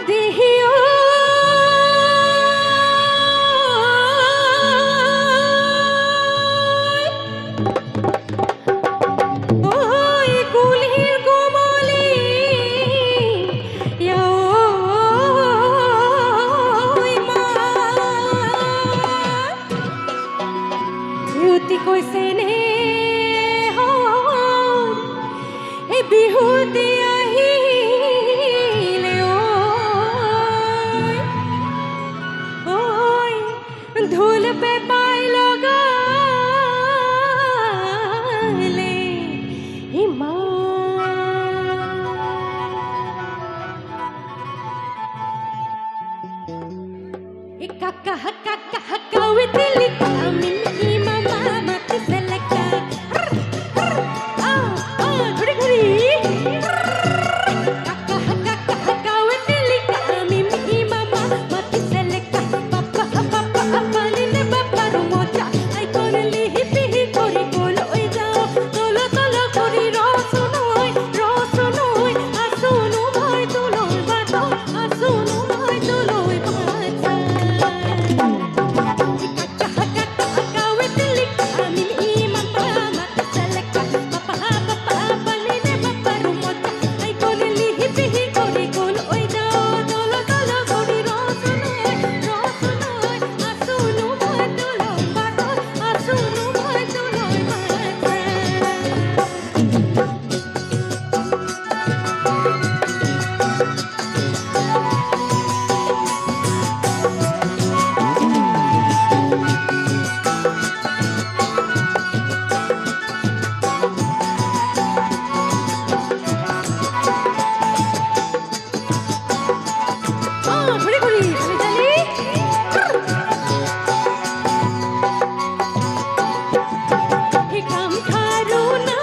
দেহিও ওই কুলির কোমলে ওই মা ইউতি কইছে নে এই বিহুতি আহিলে ওই ধুল পে পাই লগালে হে মা কাকা কাকা কাকা উইতিলি আমি মামা মাতি সেলেকা ঘুরি ঘুরি কাকা কাকা কাকা উইতিলি আমি মামা মাতি সেলেকা পাপা পাপা পালিলে বাবা রুমোচা আই করলি হিপি করি কোল ওই যাও তোলো তোলো করি রসুনই আসুনু ভাই তোলই বাতো আসুনু ভাই তোলই বাতা ঘুরি ঘুরি জানি জানি কাম খারু না